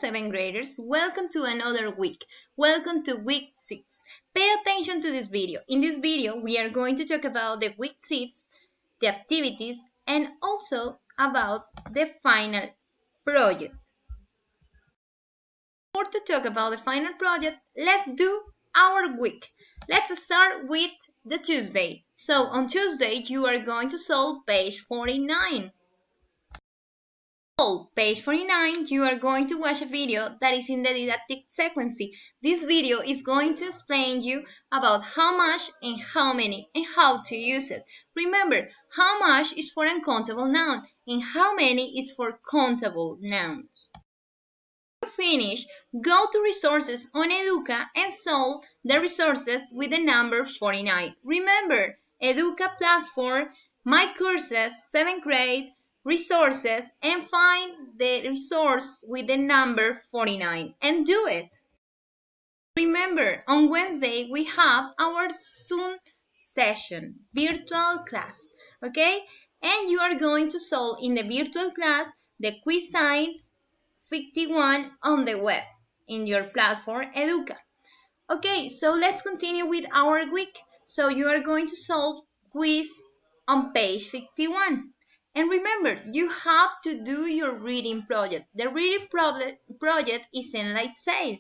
7th graders, welcome to another week. Welcome to week 6. Pay attention to this video. In this video, we are going to talk about the week 6, the activities, and also about the final project. Before to talk about the final project, let's do our week. Let's start with the Tuesday. So on Tuesday, you are going to solve page 49. Page 49, you are going to watch a video that is in the didactic sequence. This video is going to explain you about how much and how many and how to use it. Remember, how much is for uncountable noun and how many is for countable nouns. To finish, go to resources on Educa and solve the resources with the number 49. Remember, Educa platform, my courses, 7th grade, resources, and find the resource with the number 49 and do it. Remember, on Wednesday we have our Zoom session, virtual class, okay? And you are going to solve in the virtual class the quiz sign 51 on the web in your platform Educa. Okay, so let's continue with our week. So you are going to solve quiz on page 51. And remember, you have to do your reading project. The reading project is in light sale.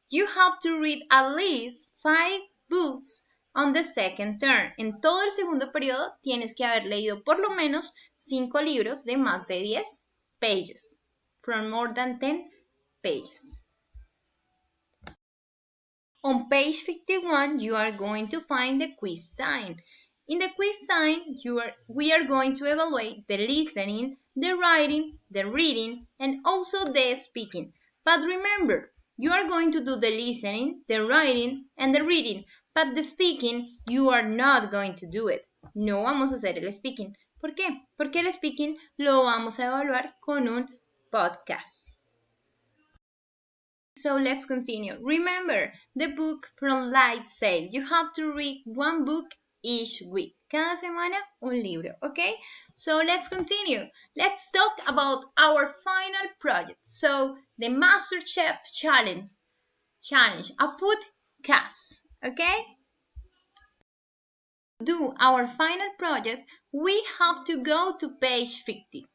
You have to read at least 5 books on the second term. En todo el segundo periodo tienes que haber leído por lo menos 5 libros de más de 10 pages. From more than 10 pages. On page 51, you are going to find the quiz sign. In the quiz sign, we are going to evaluate the listening, the writing, the reading, and also the speaking. But remember, you are going to do the listening, the writing, and the reading. But the speaking, you are not going to do it. No vamos a hacer el speaking. ¿Por qué? Porque el speaking lo vamos a evaluar con un podcast. So let's continue. Remember, the book from light sale. You have to read one book each week. Cada semana un libro, okay? So let's continue. Let's talk about our final project. So the MasterChef challenge, a food cast, okay? To do our final project, we have to go to page 50.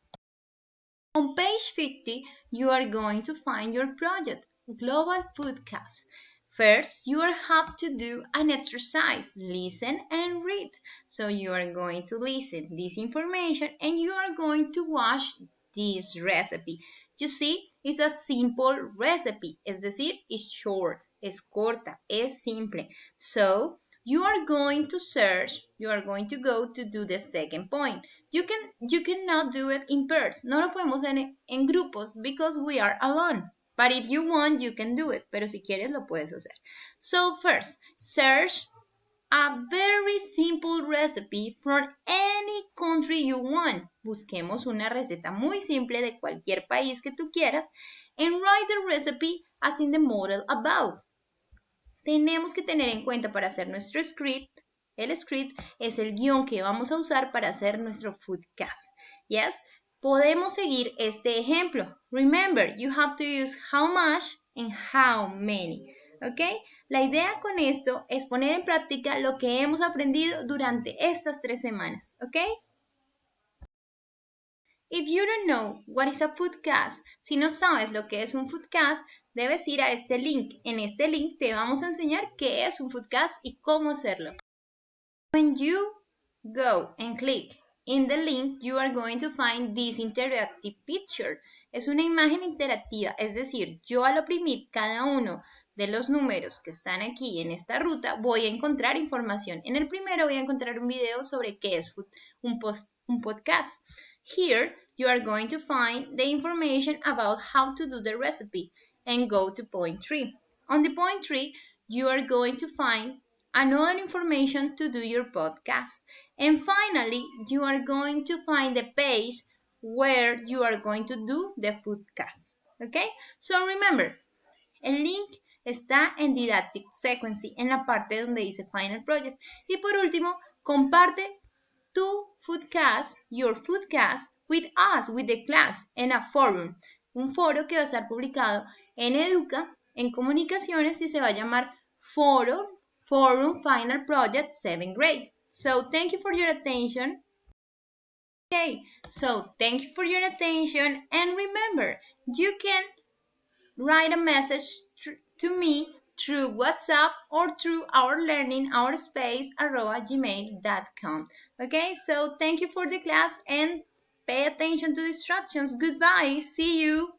On page 50, you are going to find your project. Global Foodcast. First, you have to do an exercise, listen and read. So you are going to listen this information and you are going to watch this recipe. You see, it's a simple recipe, es decir, it's short, es corta, es simple. So you are going to search, you are going to go to do the second point. You cannot do it in pairs. No lo podemos hacer en grupos because we are alone. But if you want, you can do it. Pero si quieres, lo puedes hacer. So first, search a very simple recipe from any country you want. Busquemos una receta muy simple de cualquier país que tú quieras and write the recipe as in the model above. Tenemos que tener en cuenta para hacer nuestro script. El script es el guión que vamos a usar para hacer nuestro foodcast. Yes? Podemos seguir este ejemplo. Remember, you have to use how much and how many. ¿Ok? La idea con esto es poner en práctica lo que hemos aprendido durante estas 3 semanas. ¿Ok? If you don't know what is a foodcast, si no sabes lo que es un foodcast, debes ir a este link. En este link te vamos a enseñar qué es un foodcast y cómo hacerlo. When you go and click in the link, you are going to find this interactive picture. Es una imagen interactiva, es decir, yo al oprimir cada uno de los números que están aquí en esta ruta, voy a encontrar información. En el primero voy a encontrar un video sobre qué es un podcast. Here, you are going to find the information about how to do the recipe and go to point 3. On the point 3, you are going to find another information to do your podcast. And finally, you are going to find the page where you are going to do the foodcast. Okay? So remember, el link está en Didactic Sequence, en la parte donde dice Final Project. Y por último, comparte tu foodcast, your foodcast, with us, with the class, en a forum. un foro que va a estar publicado en Educa, en Comunicaciones, y se va a llamar Forum Final Project 7th Grade. So thank you for your attention. Okay, so thank you for your attention, and remember, you can write a message to me through WhatsApp or through our learning our space @gmail.com. Okay, so thank you for the class and pay attention to distractions. Goodbye. See you.